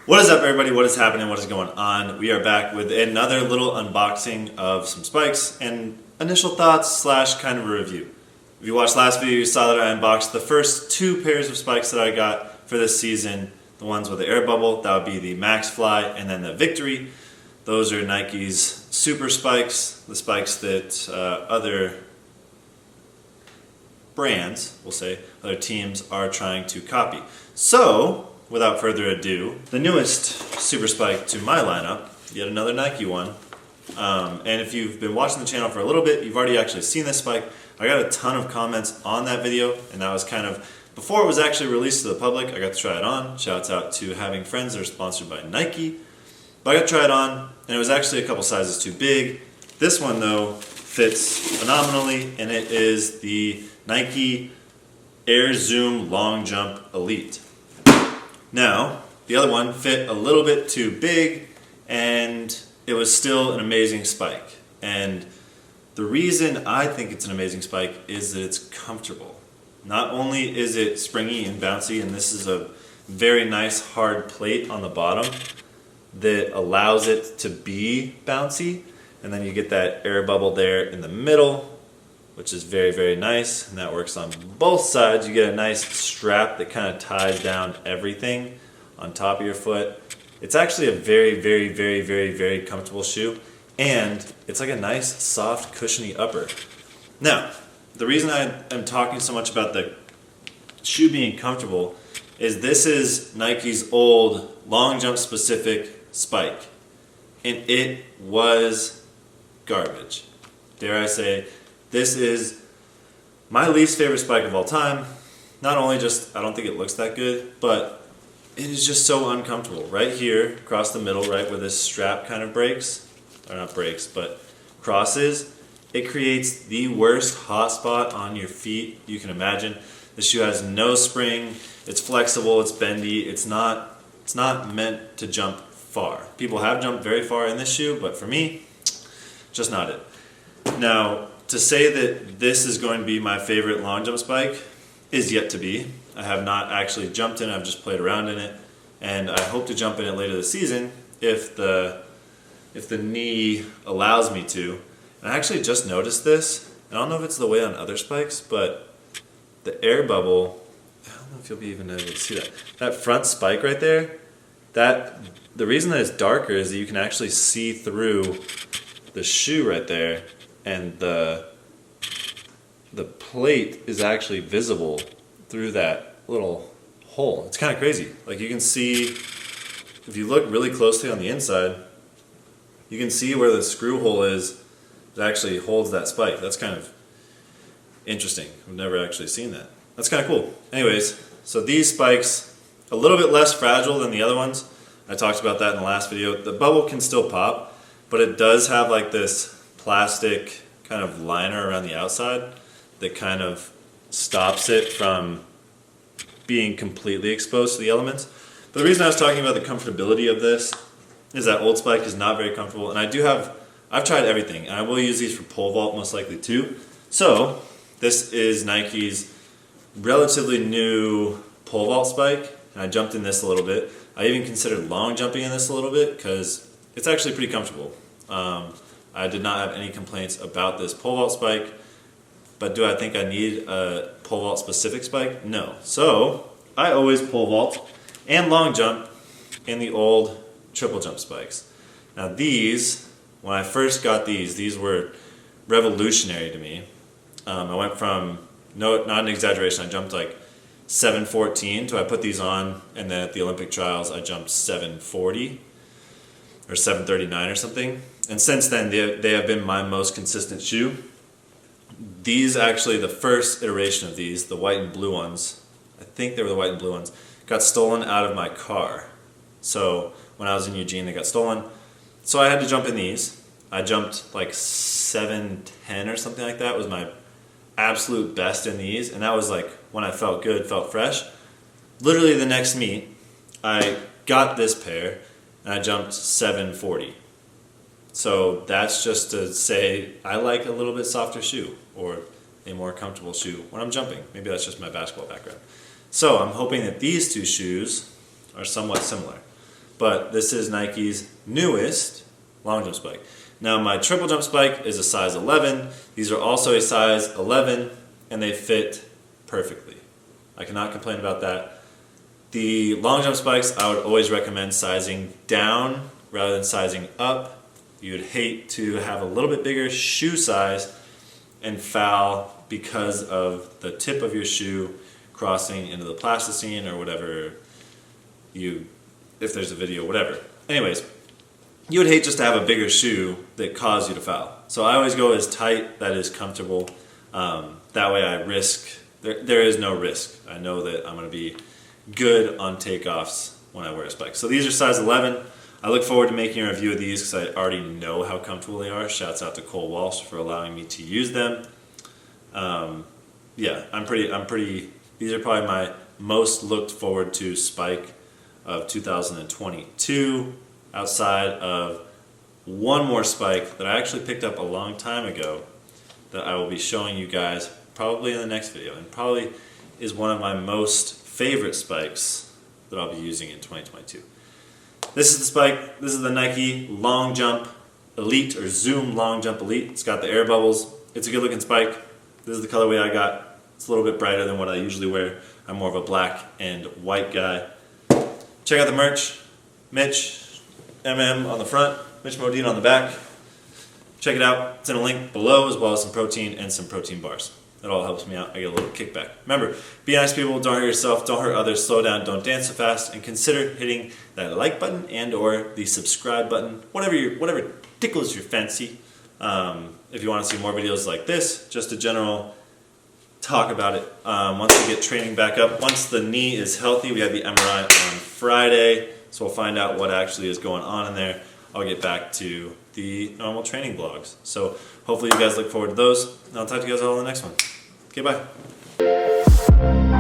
What is up, everybody? What is happening? What is going on? We are back with another little unboxing of some spikes and initial thoughts slash kind of a review. If you watched last video, you saw that I unboxed the first two pairs of spikes that I got for this season. The ones with the air bubble, that would be the Max Fly, and then the Victory. Those are Nike's super spikes, the spikes that other brands, we'll say, other teams are trying to copy. So, without further ado, the newest super spike to my lineup, yet another Nike one. And if you've been watching the channel for a little bit, you've already actually seen this spike. I got a ton of comments on that video, and that was kind of, before it was actually released to the public, I got to try it on. Shouts out to having friends that are sponsored by Nike. But I got to try it on, and it was actually a couple sizes too big. This one, though, fits phenomenally, and it is the Nike Air Zoom Long Jump Elite. Now, the other one fit a little bit too big, and it was still an amazing spike. And the reason I think it's an amazing spike is that it's comfortable. Not only is it springy and bouncy, and this is a very nice hard plate on the bottom that allows it to be bouncy, and then you get that air bubble there in the middle, which is very, very nice, and that works on both sides. You get a nice strap that kind of ties down everything on top of your foot. It's actually a very, very, very, very, very comfortable shoe, and it's like a nice, soft, cushiony upper. Now, the reason I'm talking so much about the shoe being comfortable is this is Nike's old long jump specific spike, and it was garbage. Dare I say, this is my least favorite spike of all time. Not only just, I don't think it looks that good, but it is just so uncomfortable. Right here, across the middle, right where this strap kind of breaks, or not breaks, but crosses, it creates the worst hot spot on your feet you can imagine. The shoe has no spring, it's flexible, it's bendy, it's not meant to jump far. People have jumped very far in this shoe, but for me, just not it. Now, to say that this is going to be my favorite long jump spike is yet to be. I have not actually jumped in, I've just played around in it, and I hope to jump in it later this season if the knee allows me to. And I actually just noticed this. I don't know if it's the way on other spikes, but the air bubble, I don't know if you'll be even able to see that. That front spike right there, the reason that it's darker is that you can actually see through the shoe right there, and the plate is actually visible through that little hole. It's kind of crazy. Like, you can see, if you look really closely on the inside, you can see where the screw hole is that actually holds that spike. That's kind of interesting. I've never actually seen that. That's kind of cool. Anyways, so these spikes, a little bit less fragile than the other ones. I talked about that in the last video. The bubble can still pop, but it does have like this plastic kind of liner around the outside that kind of stops it from being completely exposed to the elements. But the reason I was talking about the comfortability of this is that old spike is not very comfortable, and I've tried everything, and I will use these for pole vault most likely too. So this is Nike's relatively new pole vault spike, and I jumped in this a little bit. I even considered long jumping in this a little bit because it's actually pretty comfortable. I did not have any complaints about this pole vault spike, but do I think I need a pole vault specific spike? No. So I always pole vault and long jump in the old triple jump spikes. Now these, when I first got these were revolutionary to me. I went from, not an exaggeration, I jumped like 714 to I put these on, and then at the Olympic trials I jumped 740 or 739 or something. And since then they have been my most consistent shoe. These actually, the first iteration of these, the white and blue ones, I think they were the white and blue ones, got stolen out of my car. So when I was in Eugene, they got stolen. So I had to jump in these. I jumped like 710 or something like that. It was my absolute best in these, and that was like when I felt good, felt fresh. Literally the next meet, I got this pair, and I jumped 740. So that's just to say I like a little bit softer shoe, or a more comfortable shoe when I'm jumping. Maybe that's just my basketball background. So I'm hoping that these two shoes are somewhat similar. but this is Nike's newest long jump spike. Now my triple jump spike is a size 11. These are also a size 11 and they fit perfectly. I cannot complain about that. The long jump spikes, I would always recommend sizing down rather than sizing up. You would hate to have a little bit bigger shoe size and foul because of the tip of your shoe crossing into the plasticine or whatever if there's a video, whatever. Anyways, you would hate just to have a bigger shoe that caused you to foul. So I always go as tight that is comfortable. That way I risk, there is no risk. I know that I'm going to be good on takeoffs when I wear a spike. So these are size 11. I look forward to making a review of these because I already know how comfortable they are. Shouts out to Cole Walsh for allowing me to use them. Yeah, I'm pretty, these are probably my most looked forward to spike of 2022, outside of one more spike that I actually picked up a long time ago that I will be showing you guys probably in the next video, and probably is one of my most favorite spikes that I'll be using in 2022. This is the spike. This is the Nike Long Jump Elite, or Zoom Long Jump Elite. It's got the air bubbles. It's a good looking spike. This is the colorway I got. It's a little bit brighter than what I usually wear. I'm more of a black and white guy. Check out the merch. Mitch, MM on the front, Mitch Modin on the back. Check it out. It's in a link below, as well as some Protien and some protein bars. That all helps me out. I get a little kickback. Remember, be nice people, don't hurt yourself, don't hurt others, slow down, don't dance so fast, and consider hitting that like button and or the subscribe button, whatever tickles your fancy. If you want to see more videos like this, just a general talk about it. Once we get training back up, once the knee is healthy, we have the MRI on Friday, so we'll find out what actually is going on in there. I'll get back to the normal training vlogs. So hopefully you guys look forward to those, and I'll talk to you guys all in the next one. Okay, bye.